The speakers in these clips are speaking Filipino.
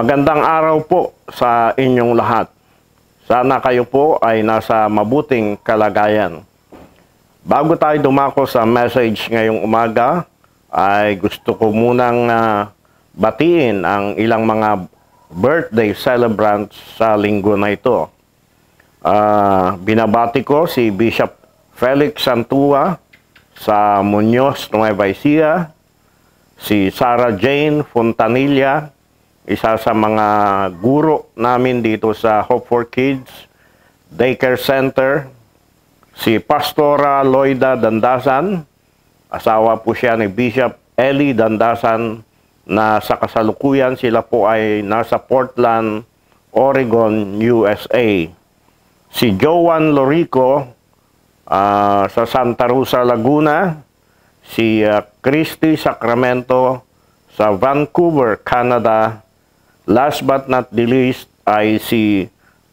Magandang araw po sa inyong lahat. Sana kayo po ay nasa mabuting kalagayan. Bago tayo dumako sa message ngayong umaga, ay gusto ko munang batiin ang ilang mga birthday celebrants sa linggo na ito. Binabati ko si Bishop Felix Santua sa Muñoz, Nueva Ecija, si Sarah Jane Fontanilla, isa sa mga guro namin dito sa Hope for Kids Daycare Center, si Pastora Loida Dandasan, asawa po siya ni Bishop Eli Dandasan, na sa kasalukuyan sila po ay nasa Portland, Oregon, USA. Si Joan Lorico sa Santa Rosa, Laguna, si Christy Sacramento sa Vancouver, Canada. Last but not the least ay si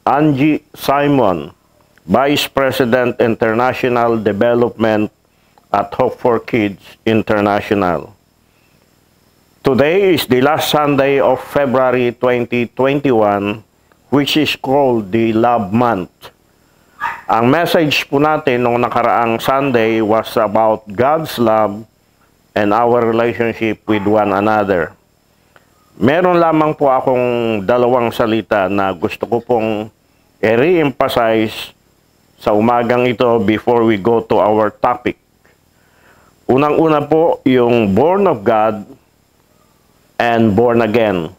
Angie Simon, Vice President International Development at Hope for Kids International. Today is the last Sunday of February 2021, which is called the Love Month. Ang message po natin nung nakaraang Sunday was about God's love and our relationship with one another. Meron lamang po akong dalawang salita na gusto ko pong i-re-emphasize sa umagang ito before we go to our topic. Unang-una po yung born of God and born again.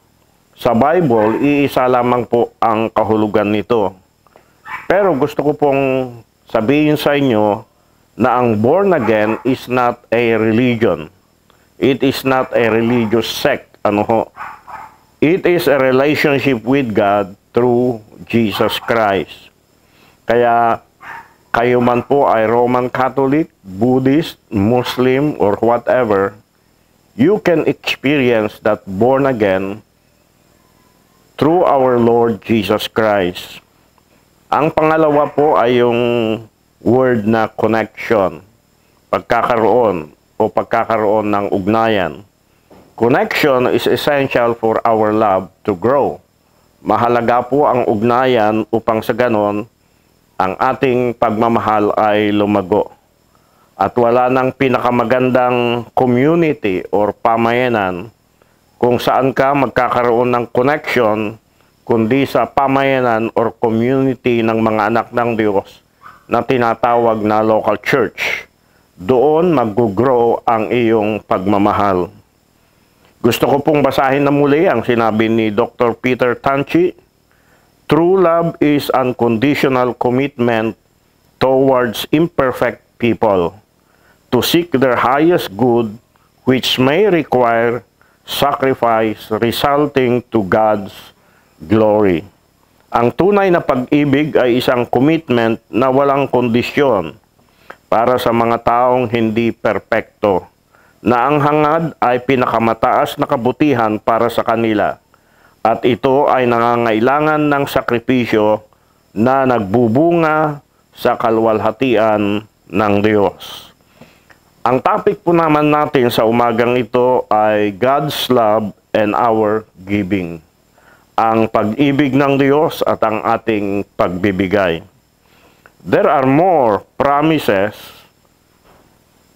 Sa Bible, iisa lamang po ang kahulugan nito. Pero gusto ko pong sabihin sa inyo na ang born again is not a religion. It is not a religious sect. It is a relationship with God through Jesus Christ. Kaya kayo man po ay Roman Catholic, Buddhist, Muslim, or whatever, you can experience that born again through our Lord Jesus Christ. Ang pangalawa po ay yung word na connection, pagkakaroon ng ugnayan. Connection is essential for our love to grow. Mahalaga po ang ugnayan upang sa ganon, ang ating pagmamahal ay lumago. At wala nang pinakamagandang community or pamayanan kung saan ka magkakaroon ng connection, kundi sa pamayanan or community ng mga anak ng Diyos na tinatawag na local church. Doon mag-grow ang iyong pagmamahal. Gusto ko pong basahin na muli ang sinabi ni Dr. Peter Tanchi. True love is unconditional commitment towards imperfect people to seek their highest good, which may require sacrifice resulting to God's glory. Ang tunay na pag-ibig ay isang commitment na walang kondisyon para sa mga taong hindi perpekto, na ang hangad ay pinakamataas na kabutihan para sa kanila, at ito ay nangangailangan ng sakripisyo na nagbubunga sa kalwalhatian ng Diyos. Ang topic po naman natin sa umagang ito ay God's love and our giving. Ang pag-ibig ng Diyos at ang ating pagbibigay. There are more promises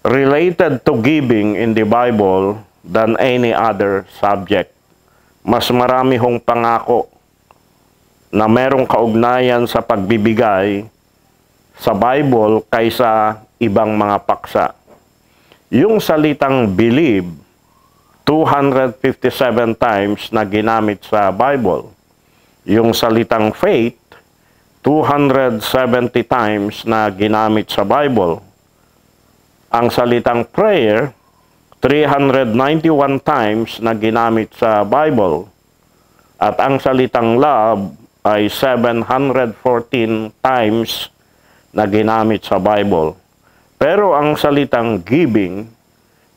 related to giving in the Bible than any other subject. Mas marami hong pangako na merong kaugnayan sa pagbibigay sa Bible kaysa ibang mga paksa. Yung salitang believe, 257 times na ginamit sa Bible. Yung salitang faith, 270 times na ginamit sa Bible. Ang salitang prayer, 391 times na ginamit sa Bible. At ang salitang love ay 714 times na ginamit sa Bible. Pero ang salitang giving,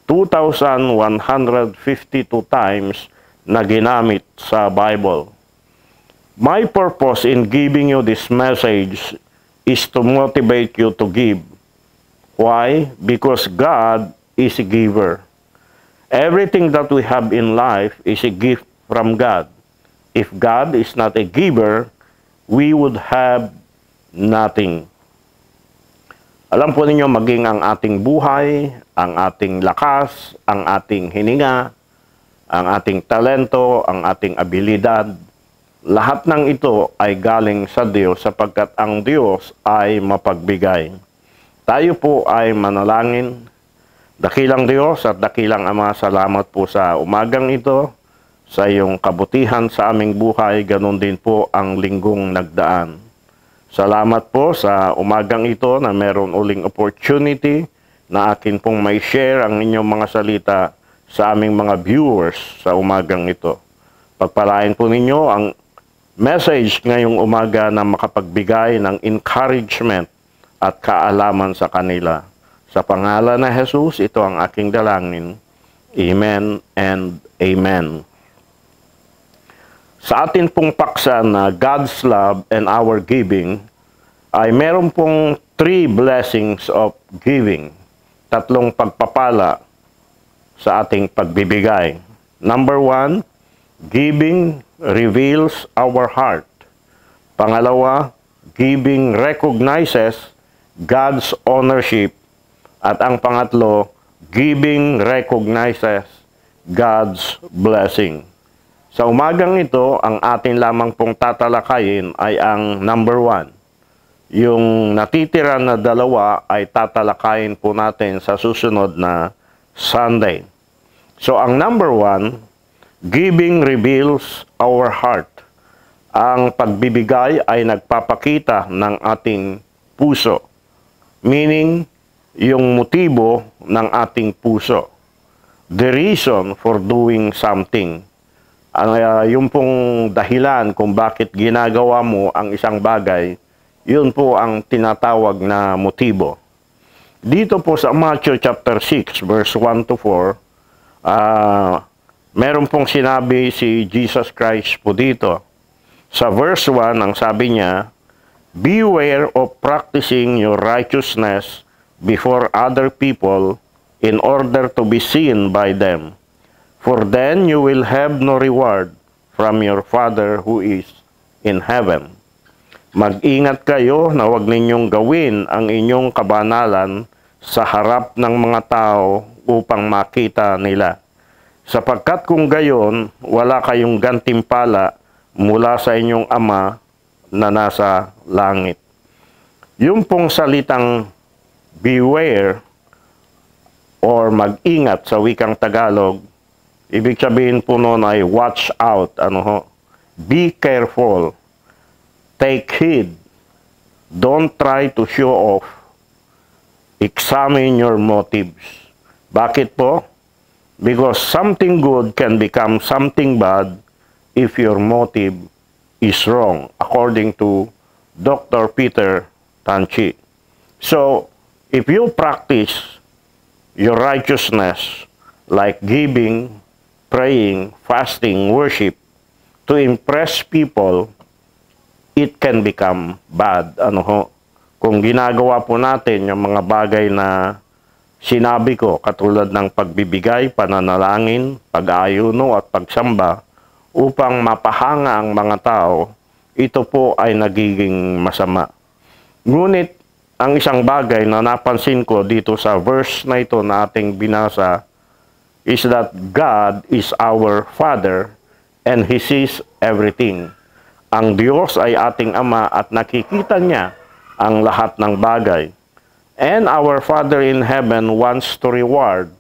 2,152 times na ginamit sa Bible. My purpose in giving you this message is to motivate you to give. Why? Because God is a giver. Everything that we have in life is a gift from God. if God is not a giver, we would have nothing. Alam po ninyo, maging ang ating buhay, ang ating lakas, ang ating hininga, ang ating talento, ang ating abilidad, lahat ng ito ay galing sa Diyos sapagkat ang Diyos ay mapagbigay. Tayo po ay manalangin. Dakilang Diyos at dakilang Ama, salamat po sa umagang ito, sa iyong kabutihan sa aming buhay, ganun din po ang linggong nagdaan. Salamat po sa umagang ito na meron uling opportunity na akin pong may share ang inyong mga salita sa aming mga viewers sa umagang ito. Pagpalain po ninyo ang message ngayong umaga na makapagbigay ng encouragement at kaalaman sa kanila. Sa pangalan na Jesus, ito ang aking dalangin. Amen and Amen. Sa atin pong paksa na God's love and our giving, ay meron pong 3 blessings of giving. 3 pagpapala sa ating pagbibigay. Number 1, giving reveals our heart. Pangalawa, giving recognizes God's ownership. At ang pangatlo, giving recognizes God's blessing. Sa umagang ito, ang atin lamang pong tatalakayin ay ang number 1. Yung natitira na 2 ay tatalakayin po natin sa susunod na Sunday. So ang number 1, giving reveals our heart. Ang pagbibigay ay nagpapakita ng ating puso. Meaning, yung motibo ng ating puso. The reason for doing something. Yung pong dahilan kung bakit ginagawa mo ang isang bagay, yun po ang tinatawag na motibo. Dito po sa Matthew chapter 6, verse 1 to 4, meron pong sinabi si Jesus Christ po dito. Sa verse 1, ang sabi niya, beware of practicing your righteousness before other people in order to be seen by them. For then you will have no reward from your Father who is in heaven. Mag-ingat kayo na huwag ninyong gawin ang inyong kabanalan sa harap ng mga tao upang makita nila. Sapagkat kung gayon, wala kayong gantimpala mula sa inyong Ama na nasa langit. Yung pong salitang beware or mag-ingat sa wikang Tagalog, ibig sabihin po noon ay watch out, be careful, take heed, don't try to show off, examine your motives. Bakit po? Because something good can become something bad if your motive is wrong, according to Dr. Peter Tanchi. So, if you practice your righteousness like giving, praying, fasting, worship to impress people, it can become bad. Kung ginagawa po natin yung mga bagay na sinabi ko, katulad ng pagbibigay, pananalangin, pag-aayuno at pagsamba, upang mapahanga ang mga tao, ito po ay nagiging masama. Ngunit, ang isang bagay na napansin ko dito sa verse na ito na ating binasa is that God is our Father and He sees everything. Ang Diyos ay ating Ama at nakikita niya ang lahat ng bagay. And our Father in heaven wants to reward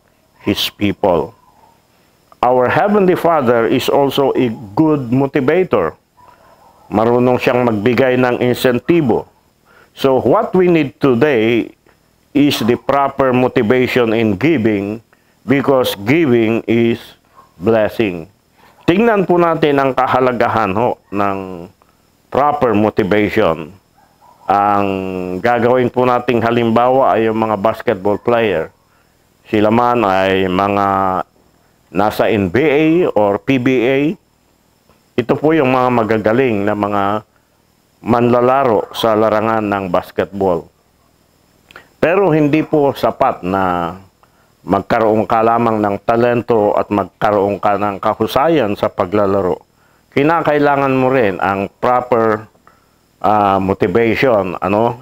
His people. Our Heavenly Father is also a good motivator. Marunong siyang magbigay ng insentibo. So what we need today is the proper motivation in giving, because giving is blessing. Tingnan po natin ang kahalagahan ng proper motivation. Ang gagawin po nating halimbawa ay yung mga basketball player. Sila man ay mga nasa NBA or PBA. Ito po yung mga magagaling na mga manlalaro sa larangan ng basketball. Pero hindi po sapat na magkaroon ka lamang ng talento at magkaroon ka ng kahusayan sa paglalaro. kinakailangan mo rin ang proper motivation, ano?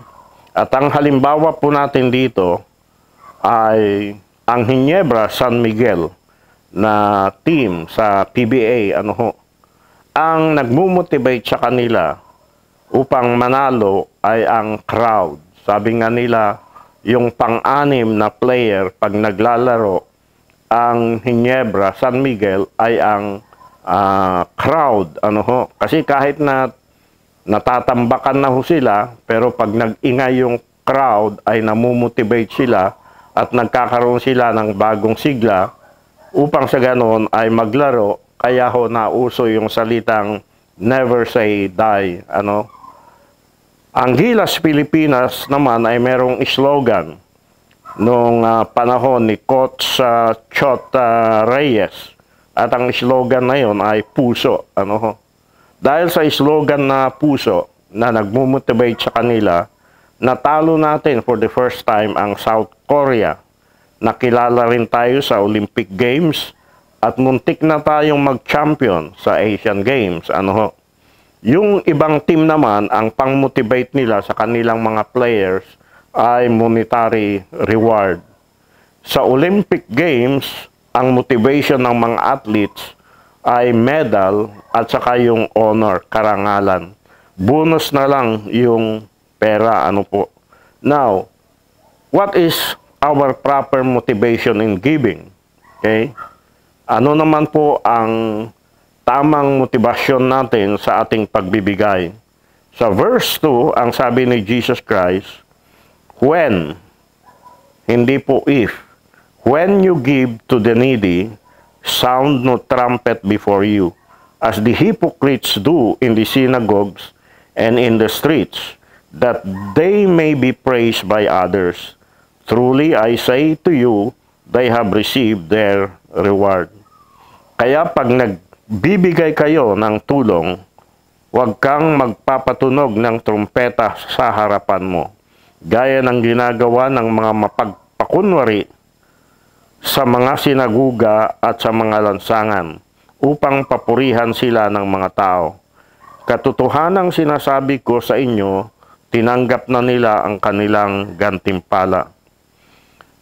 At ang halimbawa po natin dito ay ang Ginebra San Miguel na team sa PBA, ano ho. Ang nagmumotivate sa kanila upang manalo ay ang crowd. Sabi nga nila, yung pang-anim na player pag naglalaro, ang Ginebra San Miguel ay ang crowd, ano ho. Kasi kahit na natatambakan na ho sila, pero pag nag-ingay yung crowd ay namumotivate sila at nagkakaroon sila ng bagong sigla upang sa ganon ay maglaro. Kaya ho nauso yung salitang never say die, ano. Ang Gilas Pilipinas naman ay merong slogan nung panahon ni Coach Chot Reyes. At ang slogan na yon ay puso, ano ho. Dahil sa slogan na puso na nagmumotivate sa kanila, natalo natin for the first time ang South Korea. Nakilala rin tayo sa Olympic Games at muntik na tayong mag-champion sa Asian Games, ano ho. Yung ibang team naman, ang pang-motivate nila sa kanilang mga players ay monetary reward. Sa Olympic Games, ang motivation ng mga athletes ay medal at saka yung honor, karangalan. Bonus na lang yung pera, ano po. Now, what is our proper motivation in giving? Okay? Ano naman po ang tamang motibasyon natin sa ating pagbibigay? Sa verse 2, ang sabi ni Jesus Christ, when, hindi po if, when you give to the needy, sound no trumpet before you, as the hypocrites do in the synagogues and in the streets, that they may be praised by others. Truly, I say to you, they have received their reward. Kaya pag nagbibigay kayo ng tulong, huwag kang magpapatunog ng trumpeta sa harapan mo, gaya ng ginagawa ng mga mapagpakunwari sa mga sinaguga at sa mga lansangan, upang papurihan sila ng mga tao. Katotohanang sinasabi ko sa inyo, tinanggap na nila ang kanilang gantimpala.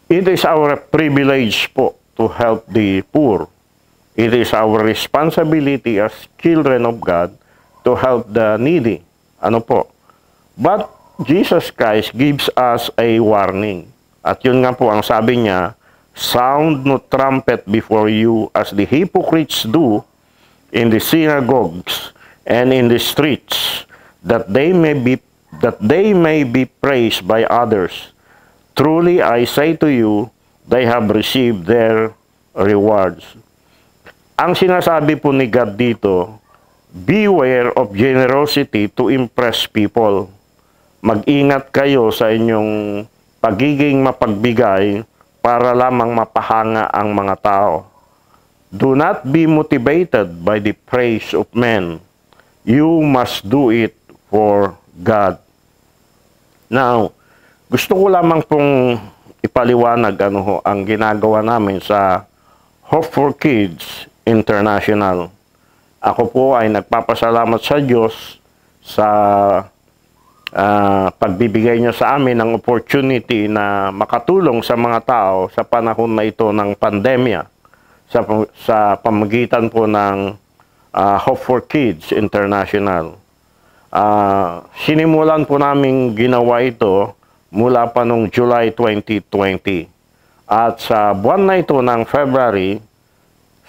It is our privilege po to help the poor. It is our responsibility as children of God to help the needy. Ano po? But Jesus Christ gives us a warning. At yun nga po ang sabi niya, sound no trumpet before you as the hypocrites do in the synagogues and in the streets, that they may be praised by others. Truly I say to you, they have received their rewards. Ang sinasabi po ni God dito, beware of generosity to impress people. Mag-ingat kayo sa inyong pagiging mapagbigay para lamang mapahanga ang mga tao. Do not be motivated by the praise of men. You must do it for God. Now, gusto ko lamang pong ipaliwanag ang ginagawa namin sa Hope for Kids International. Ako po ay nagpapasalamat sa Diyos sa pagbibigay niyo sa amin ng opportunity na makatulong sa mga tao sa panahon na ito ng pandemya sa pamagitan po ng Hope for Kids International. Sinimulan po namin ginawa ito mula pa noong July 2020. At sa buwan na ito ng February,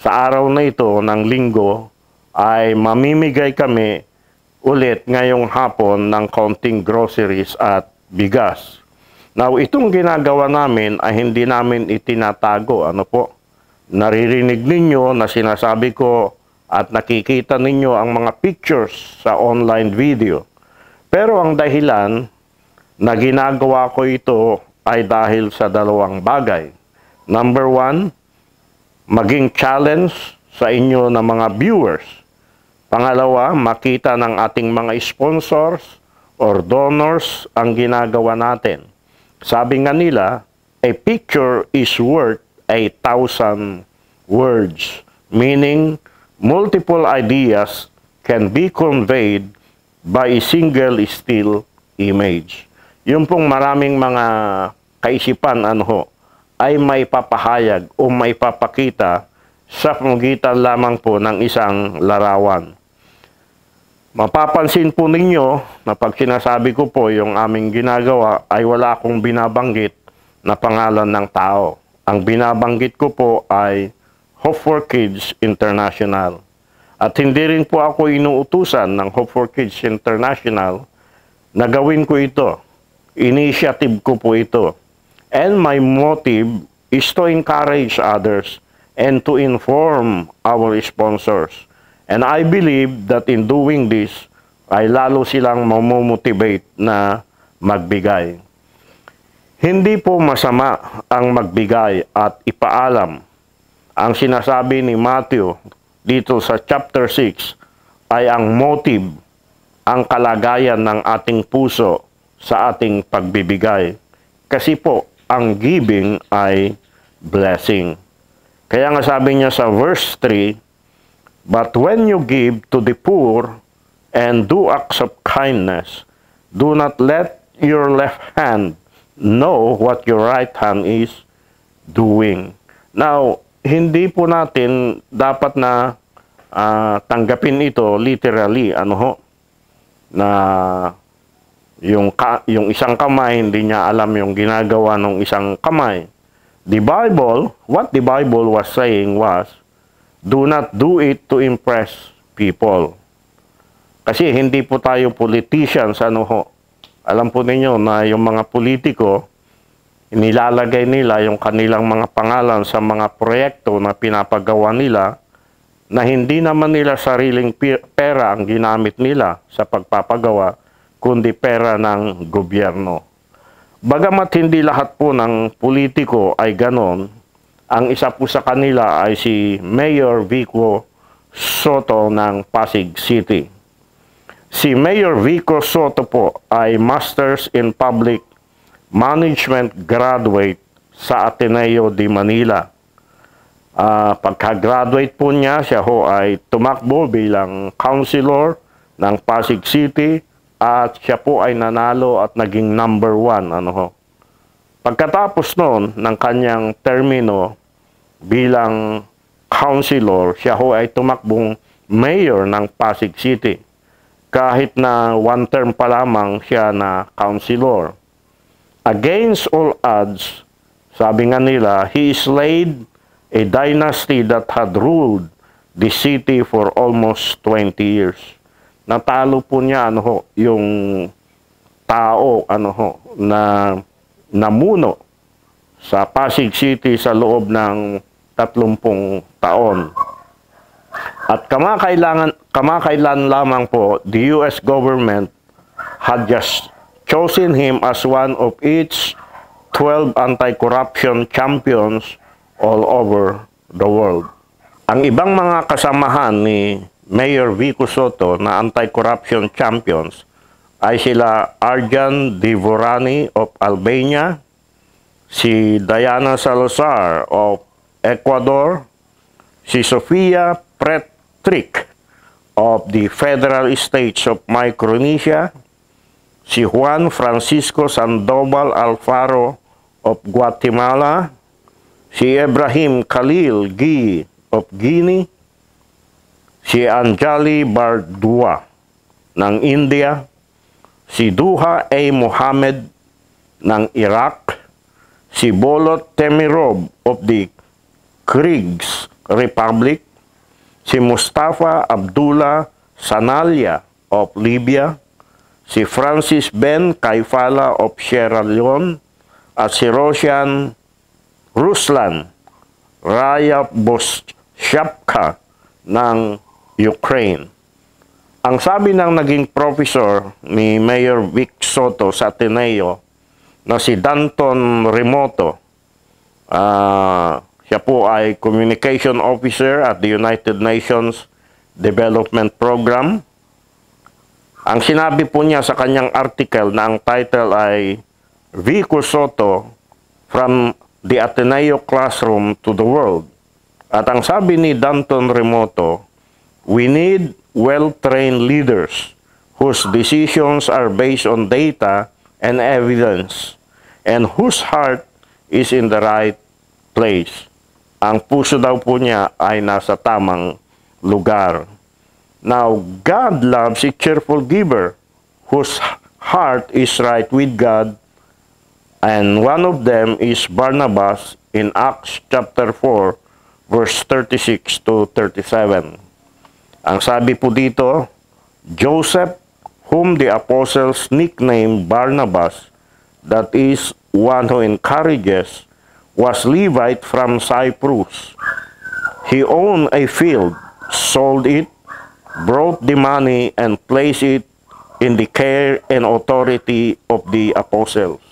sa araw na ito ng linggo, ay mamimigay kami ulit ngayong hapon ng kaunting groceries at bigas. Now, itong ginagawa namin ay hindi namin itinatago. Ano po? Naririnig ninyo na sinasabi ko at nakikita ninyo ang mga pictures sa online video. Pero ang dahilan na ginagawa ko ito ay dahil sa dalawang bagay. Number one, maging challenge sa inyo na mga viewers. Pangalawa, makita ng ating mga sponsors or donors ang ginagawa natin. Sabi nga nila, a picture is worth 1,000 words. Meaning, multiple ideas can be conveyed by a single still image. Yung pong maraming mga kaisipan ay may papahayag o may papakita sa pamamagitan lamang po ng isang larawan. Mapapansin po ninyo na pag sinasabi ko po yung aming ginagawa ay wala akong binabanggit na pangalan ng tao. Ang binabanggit ko po ay Hope for Kids International. At hindi rin po ako inuutusan ng Hope for Kids International na gawin ko ito. Initiative ko po ito. And my motive is to encourage others and to inform our sponsors. And I believe that in doing this, ay lalo silang mamomotivate na magbigay. Hindi po masama ang magbigay at ipaalam. Ang sinasabi ni Matthew dito sa chapter 6 ay ang motive, ang kalagayan ng ating puso sa ating pagbibigay. Kasi po, ang giving ay blessing. Kaya nga sabi niya sa verse 3, "But when you give to the poor and do acts of kindness, do not let your left hand know what your right hand is doing." Now, hindi po natin dapat na tanggapin ito literally, na yung isang kamay, hindi niya alam yung ginagawa ng isang kamay. The Bible, what the Bible was saying was, do not do it to impress people. Kasi hindi po tayo politicians, Alam po ninyo na yung mga politiko, nilalagay nila yung kanilang mga pangalan sa mga proyekto na pinapagawa nila na hindi naman nila sariling pera ang ginamit nila sa pagpapagawa, kundi pera ng gobyerno. Bagamat hindi lahat po ng politiko ay ganon, ang isa po sa kanila ay si Mayor Vico Soto ng Pasig City. Si Mayor Vico Soto po ay Masters in Public Management graduate sa Ateneo de Manila. Pagka-graduate po niya, siya ay tumakbo bilang councilor ng Pasig City at siya po ay nanalo at naging number 1. Pagkatapos noon ng kanyang termino bilang councilor, siya ay tumakbong mayor ng Pasig City. Kahit na 1 term pa lamang siya na councilor. Against all odds, sabi nga nila, he slayed a dynasty that had ruled the city for almost 20 years. Natalo po niya yung tao na namuno sa Pasig City sa loob ng 30 taon. At kamakailan lamang po, the US government had just chosen him as one of its 12 anti-corruption champions all over the world. Ang ibang mga kasamahan ni Mayor Vico Soto na anti-corruption champions ay sila Arjan Divorani of Albania, si Diana Salazar of Ecuador, si Sofia Pretrick of the Federal States of Micronesia, si Juan Francisco Sandoval Alfaro of Guatemala, si Ibrahim Khalil Guy of Guinea, si Anjali Bardua ng India, si Duha A. Mohammed ng Iraq, si Bolot Temirov of the Kyrgyz Republic, si Mustafa Abdullah Sanalya of Libya, si Francis Ben Kaifala of Sierra Leone, at si Ruslan Ryaboshapka ng Ukraine. Ang sabi ng naging professor ni Mayor Vic Soto sa Ateneo na si Danton Remoto, siya po ay Communication Officer at the United Nations Development Program. Ang sinabi po niya sa kanyang article na ang title ay Vico Soto from the Ateneo Classroom to the World. At ang sabi ni Danton Remoto, We need well-trained leaders whose decisions are based on data and evidence and whose heart is in the right place. Ang puso daw po niya ay nasa tamang lugar. Now, God loves a cheerful giver whose heart is right with God, and one of them is Barnabas in Acts chapter 4, verse 36 to 37. Ang sabi po dito, Joseph, whom the apostles nicknamed Barnabas, that is, one who encourages, was Levite from Cyprus. He owned a field, sold it, brought the money, and placed it in the care and authority of the apostles.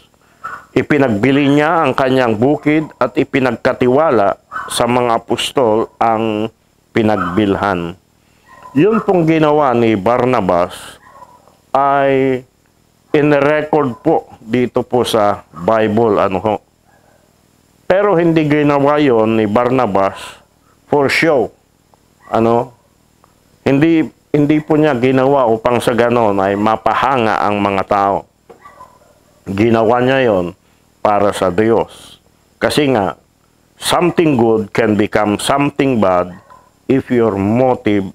Ipinagbili niya ang kanyang bukid at ipinagkatiwala sa mga apostol ang pinagbilhan. Yun pong ginawa ni Barnabas ay in-record po dito po sa Bible. Pero hindi ginawa yon ni Barnabas for show. Hindi po niya ginawa upang sa ganon ay mapahanga ang mga tao. Ginawa niya yon para sa Diyos. Kasi nga, something good can become something bad if your motive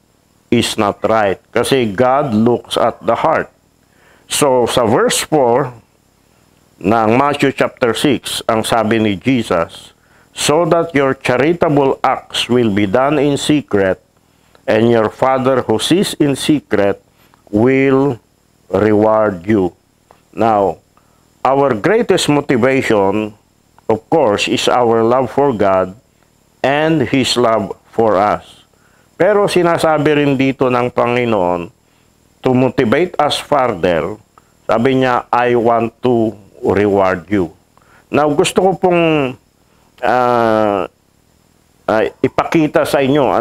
is not right. Kasi God looks at the heart. So, sa verse 4 ng Matthew chapter 6, ang sabi ni Jesus, so that your charitable acts will be done in secret, and your Father who sees in secret will reward you. Now, our greatest motivation, of course, is our love for God and His love for us. Pero sinasabi rin dito ng Panginoon, to motivate us further, sabi niya, I want to reward you. Now, gusto ko pong ipakita sa inyo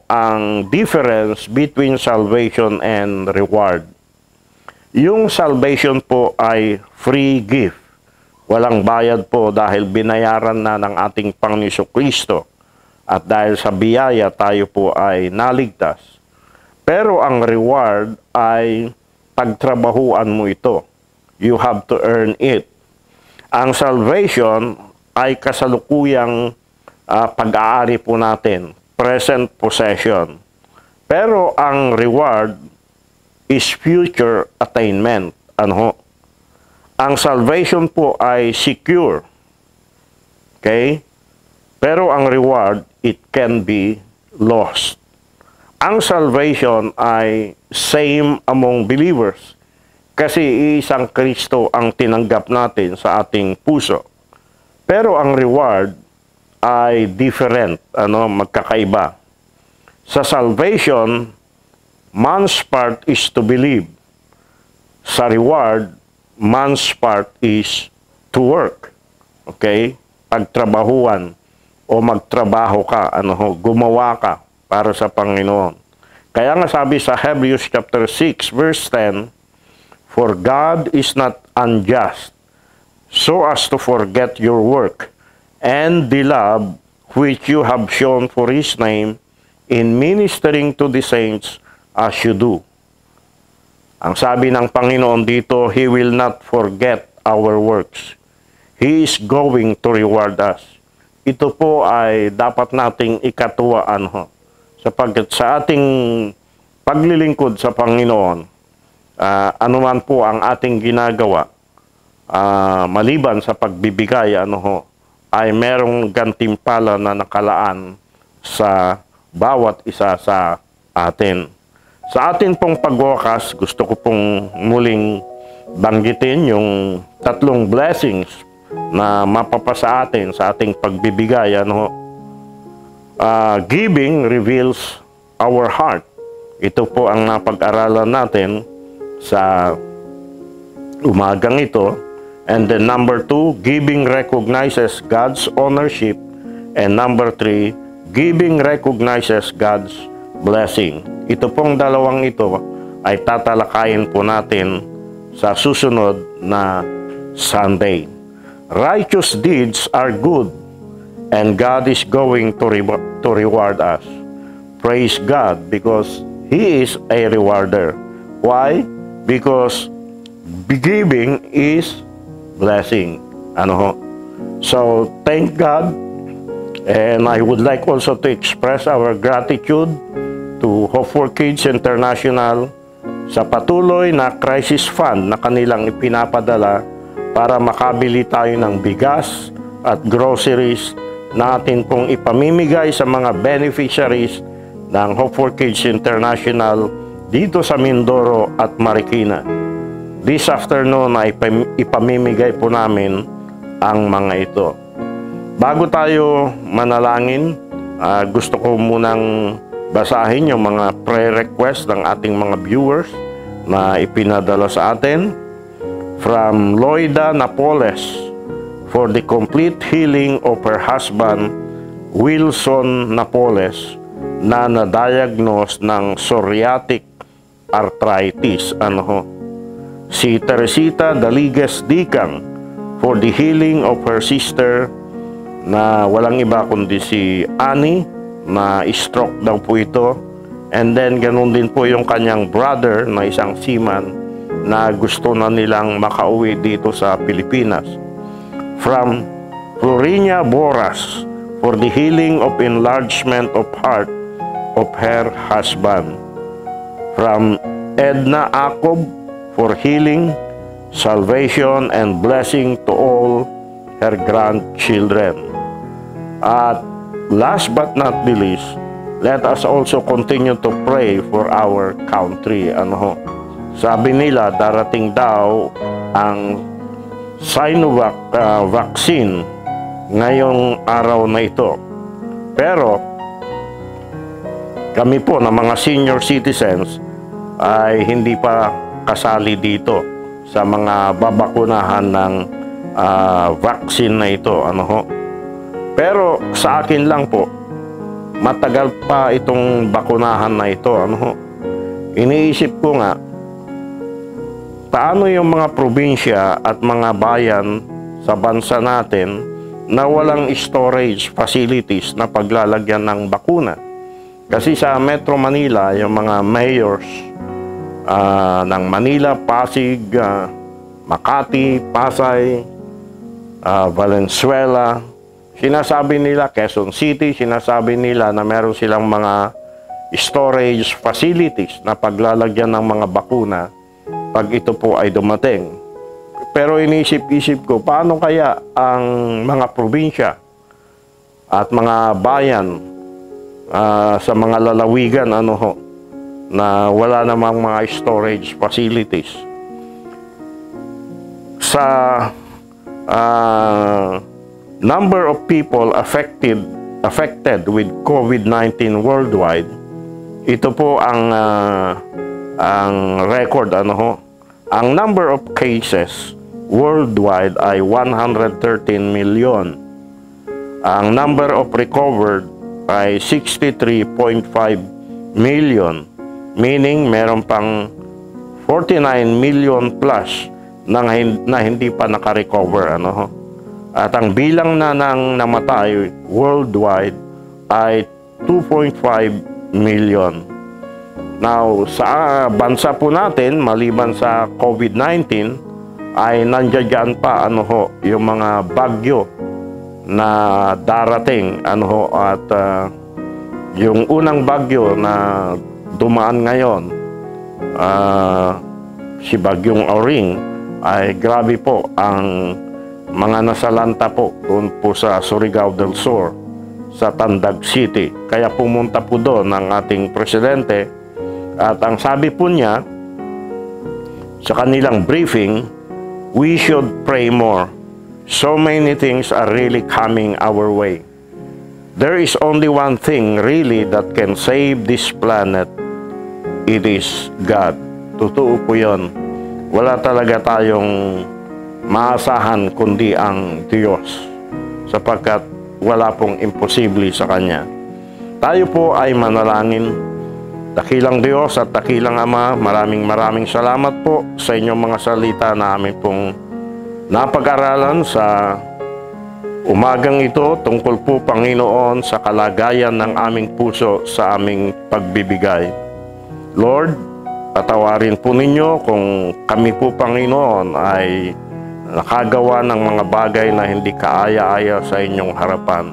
ang difference between salvation and reward. Yung salvation po ay free gift. Walang bayad po dahil binayaran na ng ating Panginoon Kristo. At dahil sa biyaya tayo po ay naligtas. Pero ang reward ay pagtrabahuan mo ito. You have to earn it. Ang salvation ay kasalukuyang pag-aari po natin. Present possession. Pero ang reward is future attainment. Ang salvation po ay secure. Okay? Pero ang reward, it can be lost. Ang salvation ay same among believers. Kasi isang Kristo ang tinanggap natin sa ating puso. Pero ang reward ay different, magkakaiba. Sa salvation, man's part is to believe. Sa reward, man's part is to work. Okay? Pagtrabahuan o magtrabaho ka, gumawa ka para sa Panginoon. Kaya nga sabi sa Hebrews chapter 6 verse 10, for God is not unjust, so as to forget your work and the love which you have shown for His name in ministering to the saints as you do. Ang sabi ng Panginoon dito, He will not forget our works. He is going to reward us. Ito po ay dapat nating ikatuwaan sapagkat sa ating paglilingkod sa Panginoon, anuman po ang ating ginagawa, maliban sa pagbibigay, ay merong gantimpala na nakalaan sa bawat isa sa atin. Sa atin pong pagwakas, gusto ko pong muling banggitin yung 3 blessings na mapapasa atin sa ating pagbibigay. Giving reveals our heart. Ito po ang napag-aralan natin sa umagang ito. And then number 2, giving recognizes God's ownership. And number 3, giving recognizes God's blessing. Ito pong dalawang ito ay tatalakayin po natin sa susunod na Sunday. Righteous deeds are good, and God is going to reward us. praise God because He is a rewarder. Why? Because giving is blessing. Ano ho? So, thank God. And I would like also to express our gratitude to Hope for Kids International sa patuloy na crisis fund na kanilang ipinapadala para makabili tayo ng bigas at groceries natin pong ipamimigay sa mga beneficiaries ng Hope for Kids International dito sa Mindoro at Marikina. This afternoon ay ipamimigay po namin ang mga ito. Bago tayo manalangin, gusto ko munang basahin yung mga prayer request ng ating mga viewers na ipinadala sa atin. From Loida Napoles, for the complete healing of her husband, Wilson Napoles, na na-diagnose ng psoriatic arthritis. Si Teresita Daliguez Dicang, for the healing of her sister, na walang iba kundi si Annie, na stroke daw po ito. And then ganun din po yung kanyang brother na isang seaman na gusto na nilang makauwi dito sa Pilipinas. From Florinia Boras, for the healing of enlargement of heart of her husband. From Edna Acob, for healing, salvation, and blessing to all her grandchildren. At last but not the least, let us also continue to pray for our country. Sabi nila, darating daw ang Sinovac vaccine ngayong araw na ito. Pero kami po na mga senior citizens ay hindi pa kasali dito sa mga babakunahan ng vaccine na ito. Pero sa akin lang po, matagal pa itong bakunahan na ito. Iniisip ko nga, paano yung mga probinsya at mga bayan sa bansa natin na walang storage facilities na paglalagyan ng bakuna? Kasi sa Metro Manila, yung mga mayors ng Manila, Pasig, Makati, Pasay, Valenzuela, sinasabi nila, Quezon City, sinasabi nila na meron silang mga storage facilities na paglalagyan ng mga bakuna pag ito po ay dumating. Pero inisip-isip ko, paano kaya ang mga probinsya at mga bayan sa mga lalawigan na wala namang mga storage facilities? Sa number of people affected with COVID-19 worldwide, ito po ang record. Ang number of cases worldwide ay 113 million. Ang number of recovered ay 63.5 million, meaning meron pang 49 million plus na hindi pa naka-recover. At ang bilang na ng namatay worldwide ay 2.5 million. Now, sa bansa po natin, maliban sa COVID-19, ay nandiyan pa yung mga bagyo na darating. At yung unang bagyo na dumaan ngayon, si Bagyong Oring, ay grabe po ang mga nasalanta po doon po sa Surigao del Sur, sa Tandag City. Kaya pumunta po doon ang ating presidente, at ang sabi po niya sa kanilang briefing, we should pray more. So many things are really coming our way. There is only one thing really that can save this planet. It is God. Totoo po yun. Wala talaga tayong maasahan kundi ang Diyos, sapagkat wala pong imposible sa Kanya. Tayo po ay manalangin. Dakilang Diyos at dakilang Ama, maraming salamat po sa inyong mga salita na amin pong napag-aralan sa Umagang ito tungkol po, Panginoon, sa kalagayan ng aming puso sa aming pagbibigay. Lord, patawarin po ninyo kung kami po, Panginoon, ay nakagawa ng mga bagay na hindi kaaya-aya sa inyong harapan.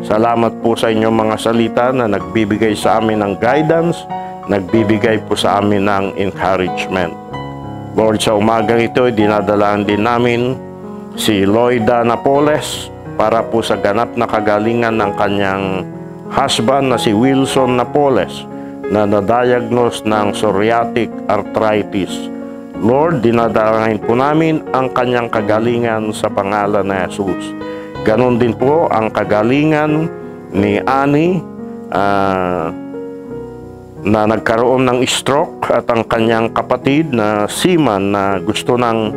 Salamat po sa inyong mga salita na nagbibigay sa amin ng guidance, nagbibigay po sa amin ng encouragement. Lord, sa umagang ito, dinadalaan din namin si Loida Napoles para po sa ganap na kagalingan ng kanyang husband na si Wilson Napoles na na-diagnose ng psoriatic arthritis. Lord, dinadalangin po namin ang kanyang kagalingan sa pangalan ni Jesus. Ganon din po ang kagalingan ni Annie na nagkaroon ng stroke at ang kanyang kapatid na seaman na gusto nang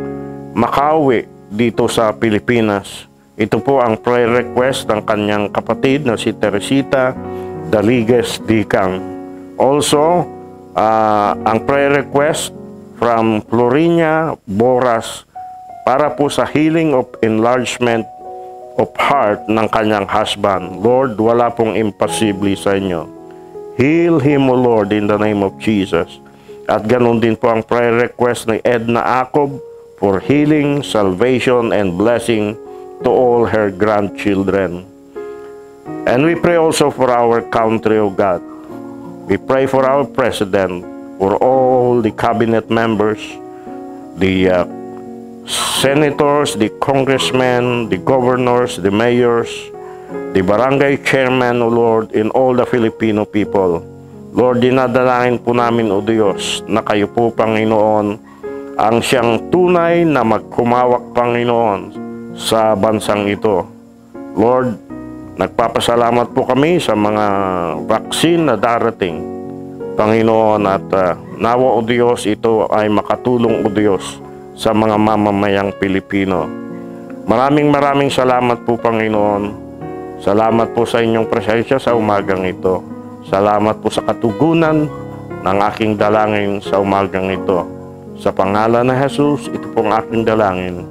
makauwi dito sa Pilipinas. Ito po ang prayer request ng kanyang kapatid na si Teresita Daliguez Dicang. Also, ang prayer request from Florinia Boras para po sa healing of enlargement of heart ng kanyang husband. Lord, wala pong imposible sa inyo. Heal him, O Lord, in the name of Jesus. At ganun din po ang prayer request ni Edna Acob for healing, salvation, and blessing to all her grandchildren. And we pray also for our country, O God. We pray for our president, for all the cabinet members, the senators, the congressmen, the governors, the mayors, the barangay chairman, O Lord, in all the Filipino people. Lord, dinadalangin po namin, O Diyos, na kayo po, Panginoon, ang siyang tunay na magkumawak, Panginoon, sa bansang ito. Lord, nagpapasalamat po kami sa mga vaccine na darating, Panginoon, at nawa, O Diyos, ito ay makatulong, O Diyos, sa mga mamamayang Pilipino. Maraming salamat po, Panginoon. Salamat po sa inyong presensya sa umagang ito. Salamat po sa katugunan ng aking dalangin sa umagang ito. Sa pangalan ng Jesus, ito pong aking dalangin.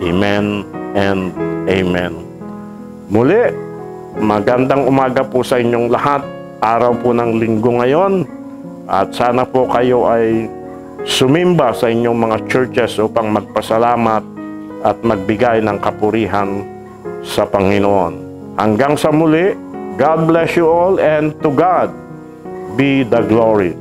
Amen and Amen. Muli, magandang umaga po sa inyong lahat. Araw po ng linggo ngayon. At sana po kayo ay sumimba sa inyong mga churches upang magpasalamat at magbigay ng kapurihan sa Panginoon. Hanggang sa muli, God bless you all, and to God be the glory.